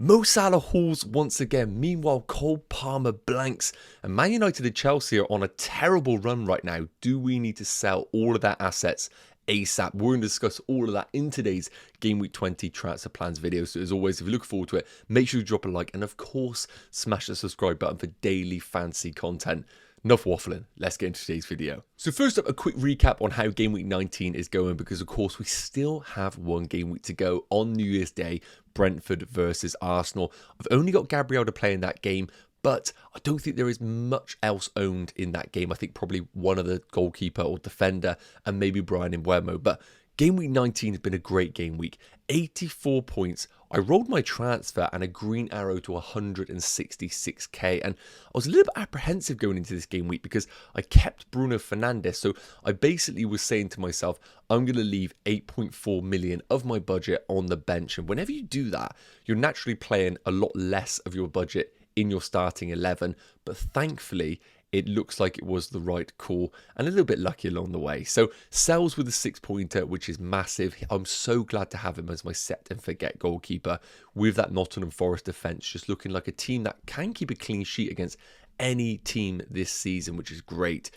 Mo Salah hauls once again. Meanwhile, Cole Palmer blanks. And Man United and Chelsea are on a terrible run right now. Do we need to sell all of their assets ASAP? We're going to discuss all of that in today's Game Week 20 transfer plans video. So as always, if you look forward to it, make sure you drop a like. And of course, smash the subscribe button for daily fancy content. Enough waffling, let's get into today's video. So first up, a quick recap on how Game Week 19 is going, because of course we still have one game week to go on New Year's Day, Brentford versus Arsenal. I've only got Gabriel to play in that game, but I don't think there is much else owned in that game. I think probably one of the goalkeeper or defender and maybe Brian Mbeumo, but Game Week 19 has been a great game week. 84 points. I rolled my transfer and a green arrow to 166k, and I was a little bit apprehensive going into this game week because I kept Bruno Fernandes. So I basically was saying to myself, I'm going to leave 8.4 million of my budget on the bench. And whenever you do that, you're naturally playing a lot less of your budget in your starting 11. But thankfully, it looks like it was the right call and a little bit lucky along the way. So Sells with a 6-pointer, which is massive. I'm so glad to have him as my set and forget goalkeeper with that Nottingham Forest defence just looking like a team that can keep a clean sheet against any team this season, which is great.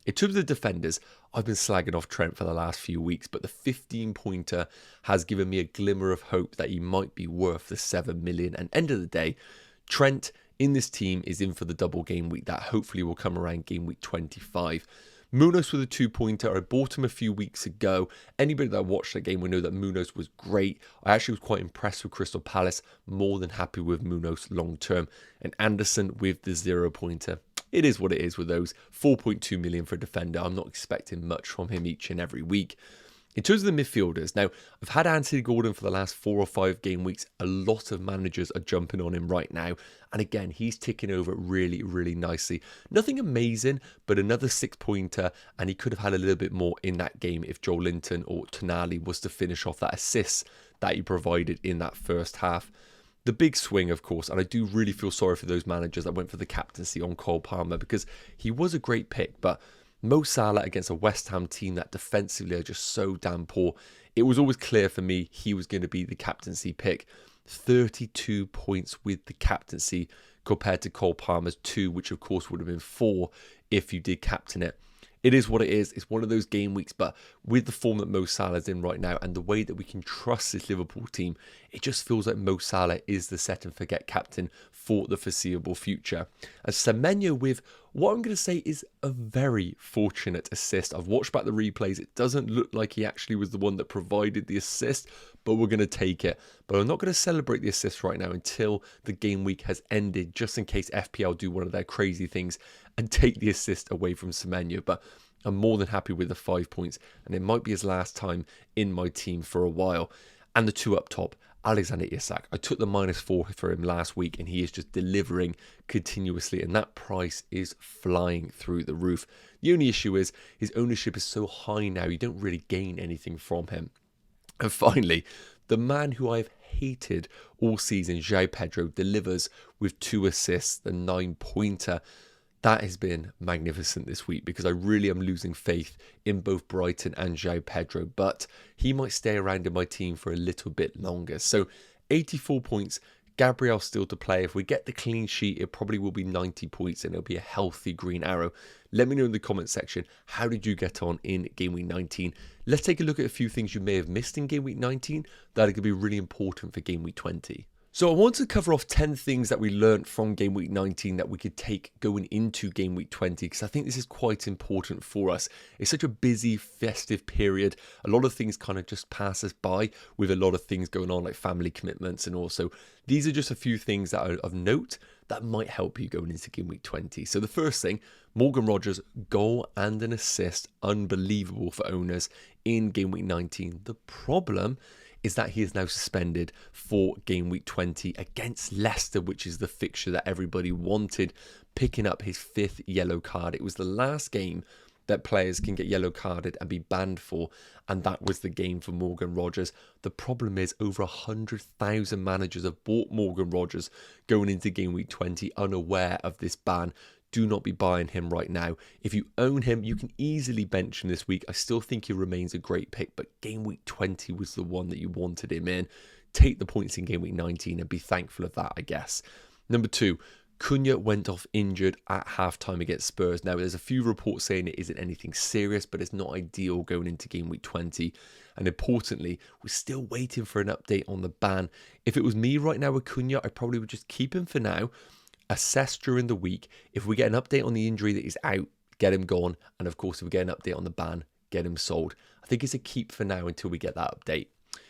In terms of the defenders, I've been slagging off Trent for the last few weeks, but the 15-pointer has given me a glimmer of hope that he might be worth the 7 million. And end of the day, Trent in this team is in for the double game week that hopefully will come around game week 25. Munoz with a 2-pointer. I bought him a few weeks ago. Anybody that watched that game will know that Munoz was great. I actually was quite impressed with Crystal Palace. More than happy with Munoz long term. And Anderson with the 0-pointer. It is what it is with those. 4.2 million for a defender. I'm not expecting much from him each and every week. In terms of the midfielders, now, I've had Anthony Gordon for the last 4 or 5 game weeks. A lot of managers are jumping on him right now. And again, he's ticking over really, really nicely. Nothing amazing, but another 6-pointer. And he could have had a little bit more in that game if Joe Linton or Tonali was to finish off that assist that he provided in that first half. The big swing, of course, and I do really feel sorry for those managers that went for the captaincy on Cole Palmer because he was a great pick, but Mo Salah against a West Ham team that defensively are just so damn poor. It was always clear for me he was going to be the captaincy pick. 32 points with the captaincy compared to Cole Palmer's 2, which of course would have been 4 if you did captain it. It is what it is. It's one of those game weeks, but with the form that Mo Salah's in right now and the way that we can trust this Liverpool team, it just feels like Mo Salah is the set and forget captain for the foreseeable future. And Semenyo with what I'm going to say is a very fortunate assist. I've watched back the replays. It doesn't look like he actually was the one that provided the assist, but we're going to take it. But I'm not going to celebrate the assist right now until the game week has ended, just in case FPL do one of their crazy things and take the assist away from Semenyo. But I'm more than happy with the 5 points, and it might be his last time in my team for a while. And the 2 up top, Alexander Isak. I took the -4 for him last week, and he is just delivering continuously, and that price is flying through the roof. The only issue is his ownership is so high now, you don't really gain anything from him. And finally, the man who I've hated all season, João Pedro, delivers with 2 assists, the 9-pointer. That has been magnificent this week because I really am losing faith in both Brighton and João Pedro, but he might stay around in my team for a little bit longer. So 84 points, Gabriel still to play. If we get the clean sheet, it probably will be 90 points and it'll be a healthy green arrow. Let me know in the comment section, how did you get on in Game Week 19? Let's take a look at a few things you may have missed in Game Week 19 that are going to be really important for Game Week 20. So I want to cover off 10 things that we learned from Game Week 19 that we could take going into Game Week 20, because I think this is quite important for us. It's such a busy, festive period. A lot of things kind of just pass us by with a lot of things going on like family commitments, and also these are just a few things that are of note that might help you going into Game Week 20. So the first thing, Morgan Rogers, goal and an assist, unbelievable for owners in Game Week 19. The problem is that he is now suspended for Game Week 20 against Leicester, which is the fixture that everybody wanted, picking up his 5th yellow card. It was the last game that players can get yellow carded and be banned for, and that was the game for Morgan Rogers. The problem is over 100,000 managers have bought Morgan Rogers going into Game Week 20 unaware of this ban. Do not be buying him right now. If you own him, you can easily bench him this week. I still think he remains a great pick, but Game Week 20 was the one that you wanted him in. take the points in game week 19 and be thankful of that, I guess. Number 2, Cunha went off injured at halftime against Spurs. Now, there's a few reports saying it isn't anything serious, but it's not ideal going into game week 20. And importantly, we're still waiting for an update on the ban. If it was me right now with Cunha, I probably would just keep him for now, assess during the week. If we get an update on the injury that he's out, get him gone. And of course, if we get an update on the ban, get him sold. I think it's a keep for now until we get that update.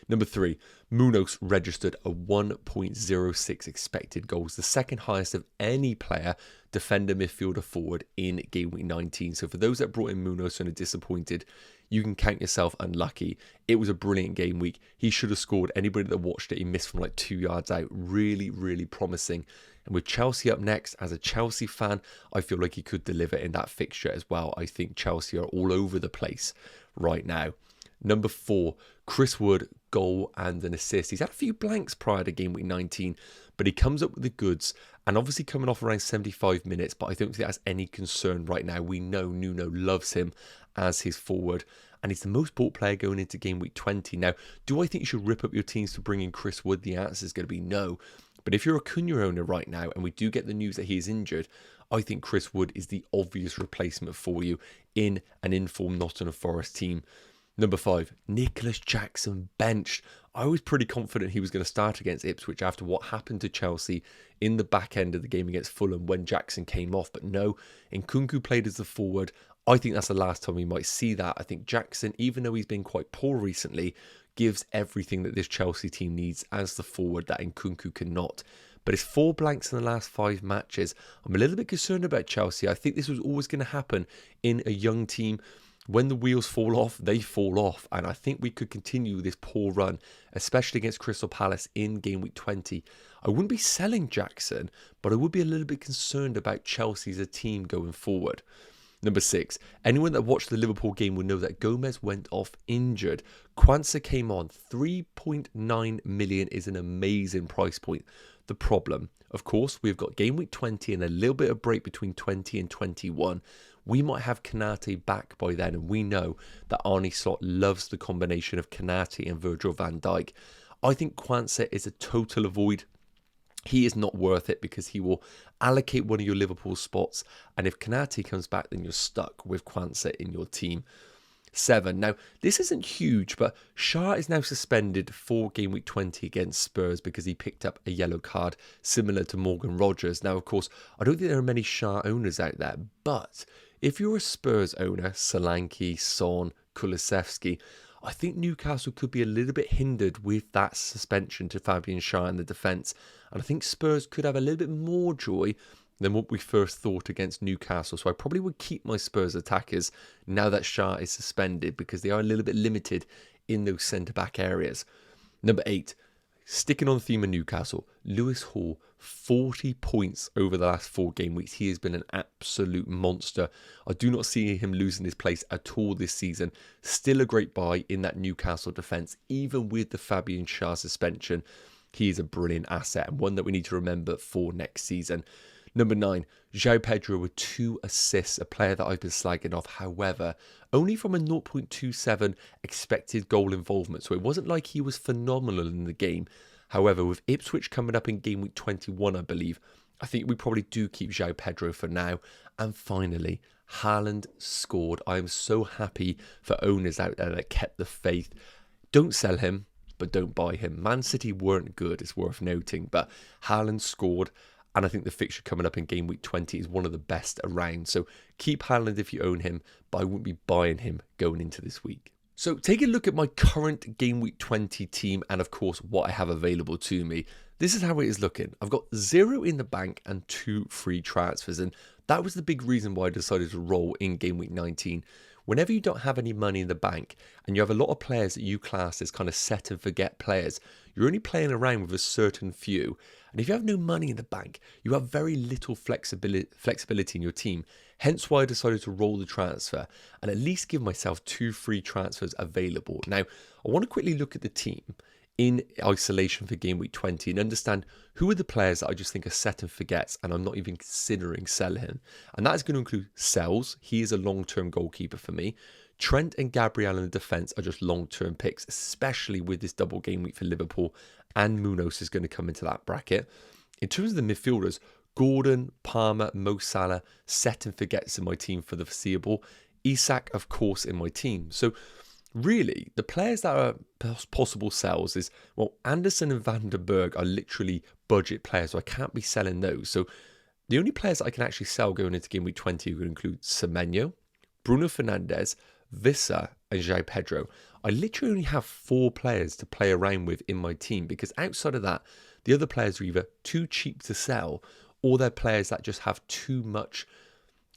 Number 3, Munoz registered a 1.06 expected goals, the second highest of any player, defender, midfielder, forward in game week 19. So for those that brought in Munoz and are disappointed, you can count yourself unlucky. It was a brilliant game week. He should have scored. Anybody that watched it, he missed from like 2 yards out. Really, really promising. And with Chelsea up next, as a Chelsea fan, I feel like he could deliver in that fixture as well. I think Chelsea are all over the place right now. Number 4, Chris Wood, goal and an assist. He's had a few blanks prior to game week 19, but he comes up with the goods, and obviously coming off around 75 minutes, but I don't think that's any concern right now. We know Nuno loves him as his forward, and he's the most bought player going into game week 20. Now, do I think you should rip up your teams to bring in Chris Wood? The answer is going to be no. But if you're a Cunha owner right now, and we do get the news that he is injured, I think Chris Wood is the obvious replacement for you in an informed Nottingham Forest team. Number 5, Nicholas Jackson benched. I was pretty confident he was going to start against Ipswich after what happened to Chelsea in the back end of the game against Fulham when Jackson came off. But no, Nkunku played as the forward. I think that's the last time we might see that. I think Jackson, even though he's been quite poor recently, gives everything that this Chelsea team needs as the forward that Nkunku cannot. But it's 4 blanks in the last 5 matches. I'm a little bit concerned about Chelsea. I think this was always going to happen in a young team. When the wheels fall off, they fall off. And I think we could continue this poor run, especially against Crystal Palace in game week 20. I wouldn't be selling Jackson, but I would be a little bit concerned about Chelsea as a team going forward. Number 6, anyone that watched the Liverpool game would know that Gomez went off injured. Quansah came on. 3.9 million is an amazing price point. The problem, of course, we've got game week 20 and a little bit of break between 20 and 21. We might have Konate back by then, and we know that Arne Slot loves the combination of Konate and Virgil van Dijk. I think Quansah is a total avoid. He is not worth it because he will allocate one of your Liverpool spots, and if Konate comes back, then you're stuck with Quansah in your team. 7. Now, this isn't huge, but Shah is now suspended for game week 20 against Spurs because he picked up a yellow card similar to Morgan Rogers. Now, of course, I don't think there are many Shah owners out there, but if you're a Spurs owner, Solanke, Son, Kulusevski, I think Newcastle could be a little bit hindered with that suspension to Fabian Shah in the defence. And I think Spurs could have a little bit more joy than what we first thought against Newcastle. So I probably would keep my Spurs attackers now that Shah is suspended because they are a little bit limited in those centre-back areas. Number 8, sticking on the theme of Newcastle, Lewis Hall, 40 points over the last 4 game weeks. He has been an absolute monster. I do not see him losing his place at all this season. Still a great buy in that Newcastle defence, even with the Fabian Shah suspension. He is a brilliant asset and one that we need to remember for next season. Number 9, João Pedro with 2 assists, a player that I've been slagging off. However, only from a 0.27 expected goal involvement. So it wasn't like he was phenomenal in the game. However, with Ipswich coming up in game week 21, I believe, I think we probably do keep João Pedro for now. And finally, Haaland scored. I am so happy for owners out there that kept the faith. Don't sell him, but don't buy him. Man City weren't good, it's worth noting, but Haaland scored. And I think the fixture coming up in game week 20 is one of the best around. So keep Haaland if you own him, but I wouldn't be buying him going into this week. So take a look at my current game week 20 team and of course what I have available to me. This is how it is looking. I've got 0 in the bank and 2 free transfers. And that was the big reason why I decided to roll in game week 19. Whenever you don't have any money in the bank and you have a lot of players that you class as kind of set and forget players, you're only playing around with a certain few. And if you have no money in the bank, you have very little flexibility in your team. Hence why I decided to roll the transfer and at least give myself 2 free transfers available. Now, I want to quickly look at the team in isolation for game week 20 and understand who are the players that I just think are set and forgets and I'm not even considering selling him. And that is going to include Sells. He is a long-term goalkeeper for me. Trent and Gabriel in the defence are just long-term picks, especially with this double game week for Liverpool. and Munoz is going to come into that bracket. In terms of the midfielders, Gordon, Palmer, Mo Salah, set and forgets in my team for the foreseeable. Isak, of course, in my team. So really, the players that are possible sells is, well, Anderson and Van den Berg are literally budget players, so I can't be selling those. So the only players that I can actually sell going into game week 20 would include Semenyo, Bruno Fernandes, Vissa, and João Pedro. I literally only have 4 players to play around with in my team, because outside of that, the other players are either too cheap to sell, or they're players that just have too much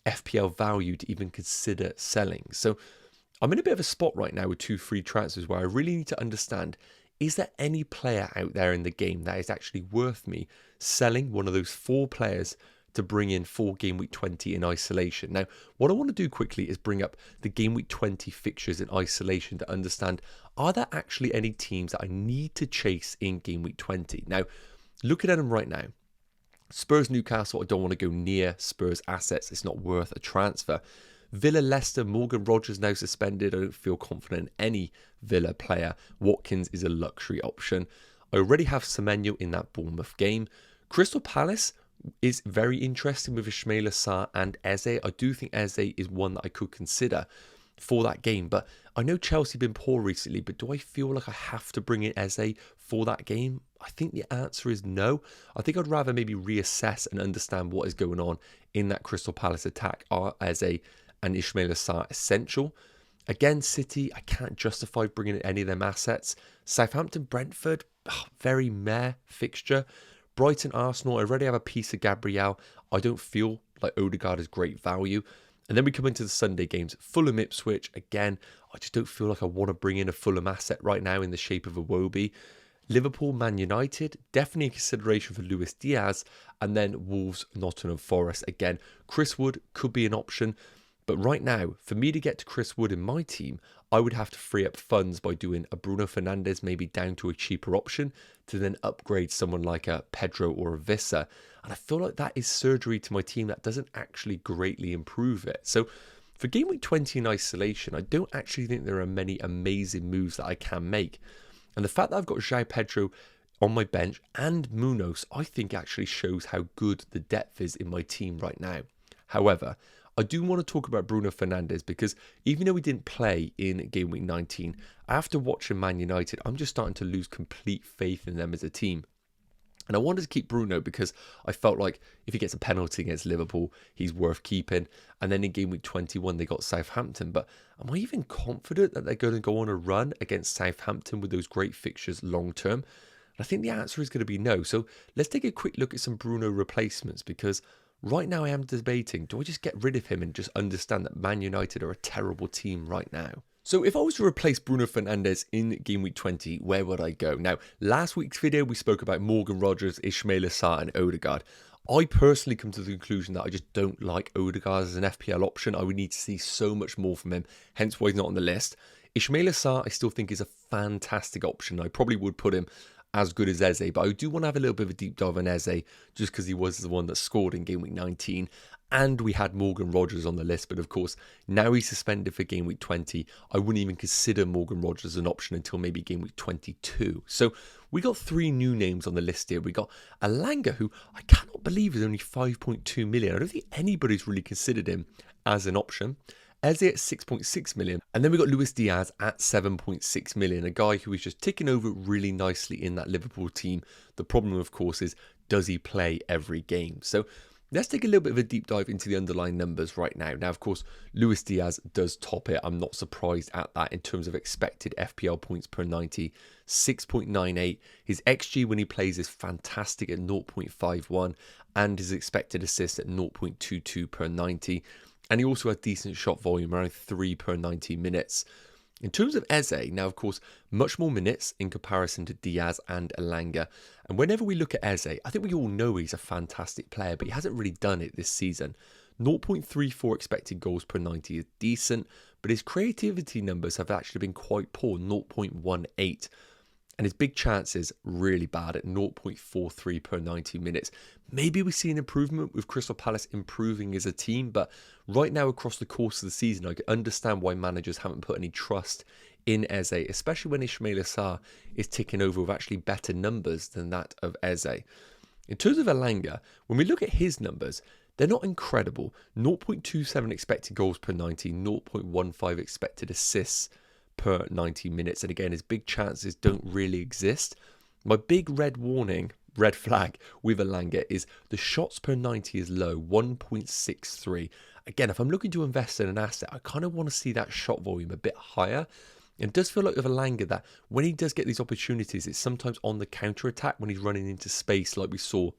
FPL value to even consider selling. So I'm in a bit of a spot right now with 2 free transfers where I really need to understand, is there any player out there in the game that is actually worth me selling one of those 4 players to bring in for game week 20 in isolation? Now, what I want to do quickly is bring up the game week 20 fixtures in isolation to understand, are there actually any teams that I need to chase in game week 20? Now, looking at them right now, Spurs Newcastle, I don't want to go near Spurs assets. It's not worth a transfer. Villa Leicester, Morgan Rogers now suspended. I don't feel confident in any Villa player. Watkins is a luxury option. I already have Semenyo in that Bournemouth game. Crystal Palace is very interesting with Ismaila Sarr and Eze. I do think Eze is one that I could consider for that game, but I know Chelsea have been poor recently, but do I feel like I have to bring in Eze for that game? I think the answer is no. I think I'd rather maybe reassess and understand what is going on in that Crystal Palace attack. Are Eze and Ismaila Sarr essential? Again, City, I can't justify bringing in any of them assets. Southampton, Brentford, very meh fixture. Brighton, Arsenal, I already have a piece of Gabriel. I don't feel like Odegaard is great value. And then we come into the Sunday games. Fulham, Ipswich, again, I just don't feel like I want to bring in a Fulham asset right now in the shape of a Iwobi. Liverpool, Man United, definitely a consideration for Luis Diaz. And then Wolves, Nottingham Forest. Again, Chris Wood could be an option. But right now, for me to get to Chris Wood in my team, I would have to free up funds by doing a Bruno Fernandes maybe down to a cheaper option to then upgrade someone like a Pedro or a Vissa. And I feel like that is surgery to my team that doesn't actually greatly improve it. So for game week 20 in isolation, I don't actually think there are many amazing moves that I can make. And the fact that I've got João Pedro on my bench and Munoz, I think actually shows how good the depth is in my team right now. However, I do want to talk about Bruno Fernandes, because even though he didn't play in game week 19, after watching Man United, I'm just starting to lose complete faith in them as a team. And I wanted to keep Bruno because I felt like if he gets a penalty against Liverpool, he's worth keeping. And then in game week 21, they got Southampton. But am I even confident that they're going to go on a run against Southampton with those great fixtures long term? And I think the answer is going to be no. So let's take a quick look at some Bruno replacements, because right now I am debating, do I just get rid of him and just understand that Man United are a terrible team right now? So if I was to replace Bruno Fernandes in game week 20, where would I go? Now, last week's video, we spoke about Morgan Rogers, Ismaila Sarr and Odegaard. I personally come to the conclusion that I just don't like Odegaard as an FPL option. I would need to see so much more from him, hence why he's not on the list. Ismaila Sarr, I still think is a fantastic option. I probably would put him as good as Eze, but I do want to have a little bit of a deep dive on Eze, just because he was the one that scored in game week 19. And we had Morgan Rogers on the list, but of course, now he's suspended for game week 20. I wouldn't even consider Morgan Rogers an option until maybe game week 22. So we got 3 new names on the list here. We got Elanga, who I cannot believe is only 5.2 million. I don't think anybody's really considered him as an option. Eze at 6.6 million. And then we got Luis Diaz at 7.6 million, a guy who is just ticking over really nicely in that Liverpool team. The problem, of course, is does he play every game? So let's take a little bit of a deep dive into the underlying numbers right now. Now, of course, Luis Diaz does top it. I'm not surprised at that in terms of expected FPL points per 90, 6.98. His XG when he plays is fantastic at 0.51, and his expected assist at 0.22 per 90. And he also had decent shot volume, around 3 per 90 minutes. In terms of Eze, now of course, much more minutes in comparison to Diaz and Elanga. And whenever we look at Eze, I think we all know he's a fantastic player, but he hasn't really done it this season. 0.34 expected goals per 90 is decent, but his creativity numbers have actually been quite poor, 0.18. And his big chances really bad at 0.43 per 90 minutes. Maybe we see an improvement with Crystal Palace improving as a team, but right now across the course of the season, I can understand why managers haven't put any trust in Eze, especially when Ismaila Sarr is ticking over with actually better numbers than that of Eze. In terms of Elanga, when we look at his numbers, they're not incredible. 0.27 expected goals per 90, 0.15 expected assists per 90 minutes. And again, his big chances don't really exist. My big red flag with Elanga is the shots per 90 is low, 1.63. Again, if I'm looking to invest in an asset, I kind of want to see that shot volume a bit higher. It does feel like with Elanga that when he does get these opportunities, it's sometimes on the counter-attack when he's running into space like we saw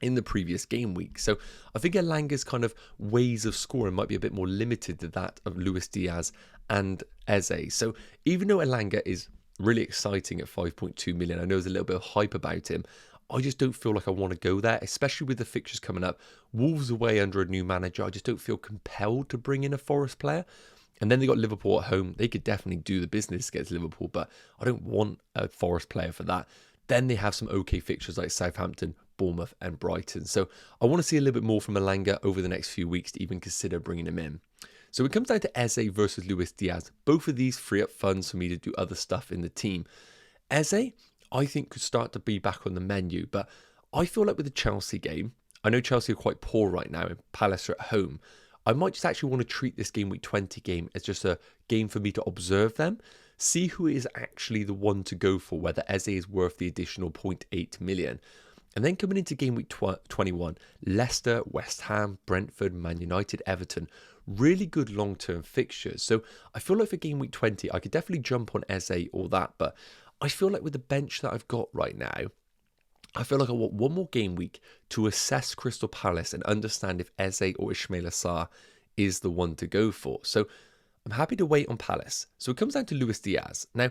in the previous game week. So I think Elanga's kind of ways of scoring might be a bit more limited to that of Luis Diaz and Eze. So even though Elanga is really exciting at 5.2 million, I know there's a little bit of hype about him, I just don't feel like I want to go there, especially with the fixtures coming up. Wolves away under a new manager, I just don't feel compelled to bring in a Forest player. And then they got Liverpool at home. They could definitely do the business against Liverpool, but I don't want a Forest player for that. Then they have some okay fixtures like Southampton, Bournemouth and Brighton. So I want to see a little bit more from Elanga over the next few weeks to even consider bringing him in. So it comes down to Eze versus Luis Diaz. Both of these free up funds for me to do other stuff in the team. Eze, I think, could start to be back on the menu, but I feel like with the Chelsea game, I know Chelsea are quite poor right now and Palace are at home. I might just actually want to treat this game week 20 game as just a game for me to observe them, see who is actually the one to go for, whether Eze is worth the additional 0.8 million. And then coming into game week 21, Leicester, West Ham, Brentford, Man United, Everton, really good long-term fixtures. So I feel like for game week 20, I could definitely jump on Eze or that, but I feel like with the bench that I've got right now, I feel like I want one more game week to assess Crystal Palace and understand if Eze or Ismaila Sarr is the one to go for. So I'm happy to wait on Palace. So it comes down to Luis Diaz. Now,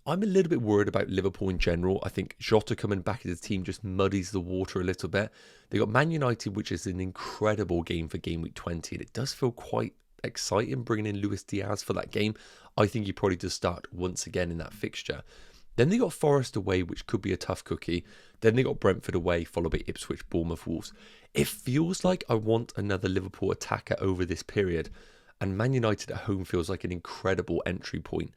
I'm a little bit worried about Liverpool in general. I think Jota coming back into the team just muddies the water a little bit. They got Man United, which is an incredible game for game week 20. And it does feel quite exciting bringing in Luis Diaz for that game. I think he probably does start once again in that fixture. Then they got Forest away, which could be a tough cookie. Then they got Brentford away, followed by Ipswich, Bournemouth, Wolves. It feels like I want another Liverpool attacker over this period. And Man United at home feels like an incredible entry point.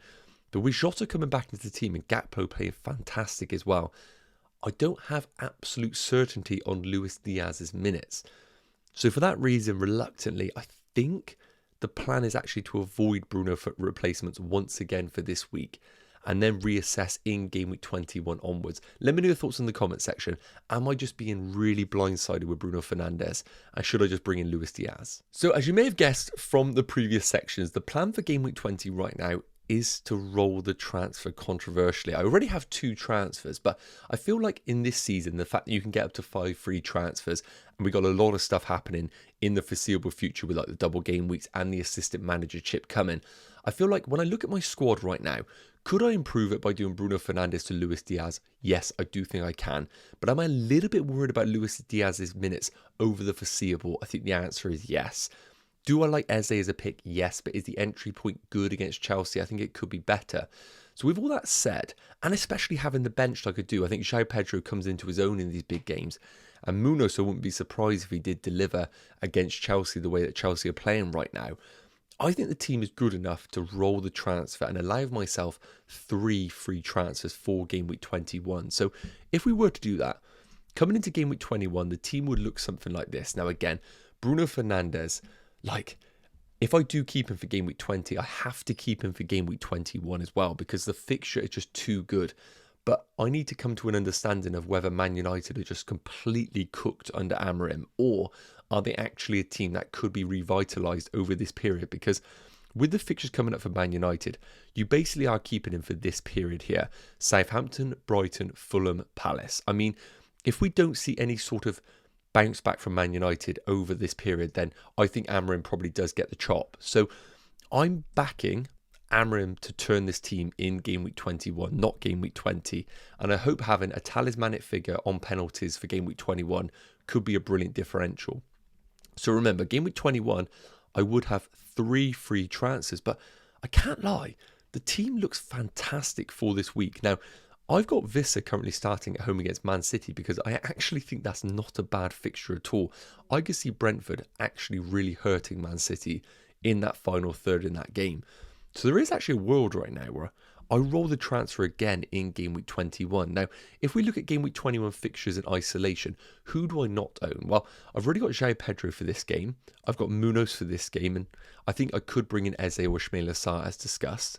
But with Jota coming back into the team and Gakpo playing fantastic as well, I don't have absolute certainty on Luis Diaz's minutes. So for that reason, reluctantly, I think the plan is actually to avoid Bruno for replacements once again for this week, and then reassess in game week 21 onwards. Let me know your thoughts in the comment section. Am I just being really blindsided with Bruno Fernandes? And should I just bring in Luis Diaz? So as you may have guessed from the previous sections, the plan for game week 20 right now is to roll the transfer controversially. I already have 2 transfers, but I feel like in this season, the fact that you can get up to 5 free transfers, and we got a lot of stuff happening in the foreseeable future with like the double game weeks and the assistant manager chip coming, I feel like when I look at my squad right now, could I improve it by doing Bruno Fernandes to Luis Diaz? Yes, I do think I can. But am I a little bit worried about Luis Diaz's minutes over the foreseeable? I think the answer is yes. Do I like Eze as a pick? Yes, but is the entry point good against Chelsea? I think it could be better. So with all that said, and especially having the bench like I do, I think João Pedro comes into his own in these big games. And Munoz, I wouldn't be surprised if he did deliver against Chelsea the way that Chelsea are playing right now. I think the team is good enough to roll the transfer and allow myself 3 free transfers for game week 21. So if we were to do that, coming into game week 21, the team would look something like this. Now again, Bruno Fernandes, like, if I do keep him for game week 20, I have to keep him for game week 21 as well, because the fixture is just too good. But I need to come to an understanding of whether Man United are just completely cooked under Amorim, or are they actually a team that could be revitalised over this period? Because with the fixtures coming up for Man United, you basically are keeping him for this period here. Southampton, Brighton, Fulham, Palace. I mean, if we don't see any sort of bounce back from Man United over this period, then I think Amorim probably does get the chop. So I'm backing Amorim to turn this team in game week 21, not game week 20. And I hope having a talismanic figure on penalties for game week 21 could be a brilliant differential. So remember, game week 21, I would have 3 free transfers, but I can't lie, the team looks fantastic for this week. Now, I've got Vissa currently starting at home against Man City because I actually think that's not a bad fixture at all. I could see Brentford actually really hurting Man City in that final third in that game. So there is actually a world right now where I roll the transfer again in game week 21. Now, if we look at game week 21 fixtures in isolation, who do I not own? Well, I've already got João Pedro for this game. I've got Munoz for this game, and I think I could bring in Eze or Ismaila Sarr as discussed.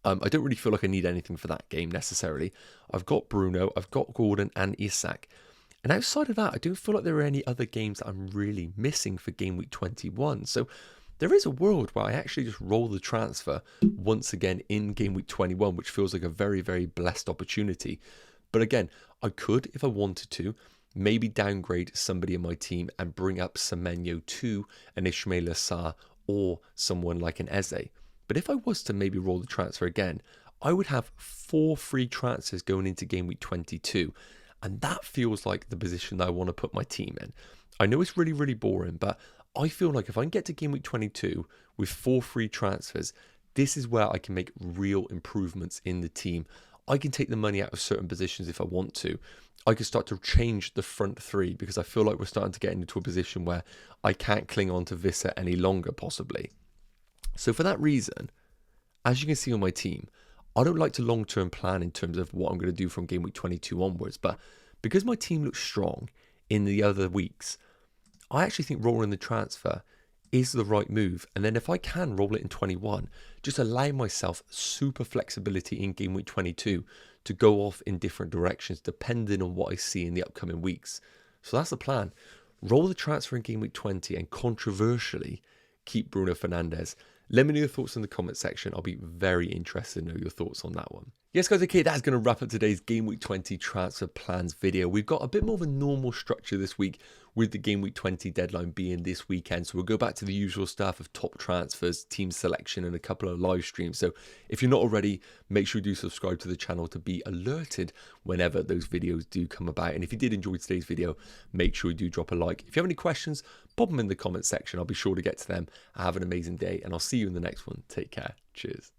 I don't really feel like I need anything for that game necessarily. I've got Bruno, I've got Gordon and Isak. And outside of that, I don't feel like there are any other games that I'm really missing for game week 21. So there is a world where I actually just roll the transfer once again in game week 21, which feels like a very, very blessed opportunity. But again, I could, if I wanted to, maybe downgrade somebody in my team and bring up Semenyo to an Ismaila Sarr or someone like an Eze. But if I was to maybe roll the transfer again, I would have 4 free transfers going into game week 22. And that feels like the position that I want to put my team in. I know it's really, really boring, but I feel like if I can get to game week 22 with 4 free transfers, this is where I can make real improvements in the team. I can take the money out of certain positions if I want to. I can start to change the front 3 because I feel like we're starting to get into a position where I can't cling on to Vissa any longer, possibly. So for that reason, as you can see on my team, I don't like to long-term plan in terms of what I'm going to do from game week 22 onwards, but because my team looks strong in the other weeks, I actually think rolling the transfer is the right move. And then if I can roll it in 21, just allow myself super flexibility in game week 22 to go off in different directions depending on what I see in the upcoming weeks. So that's the plan. Roll the transfer in game week 20 and controversially keep Bruno Fernandes. Let me know your thoughts in the comment section. I'll be very interested to know your thoughts on that one. Yes, guys, okay, that's going to wrap up today's Game Week 20 transfer plans video. We've got a bit more of a normal structure this week with the Game Week 20 deadline being this weekend. So we'll go back to the usual stuff of top transfers, team selection, and a couple of live streams. So if you're not already, make sure you do subscribe to the channel to be alerted whenever those videos do come about. And if you did enjoy today's video, make sure you do drop a like. If you have any questions, pop them in the comment section. I'll be sure to get to them. Have an amazing day, and I'll see you in the next one. Take care. Cheers.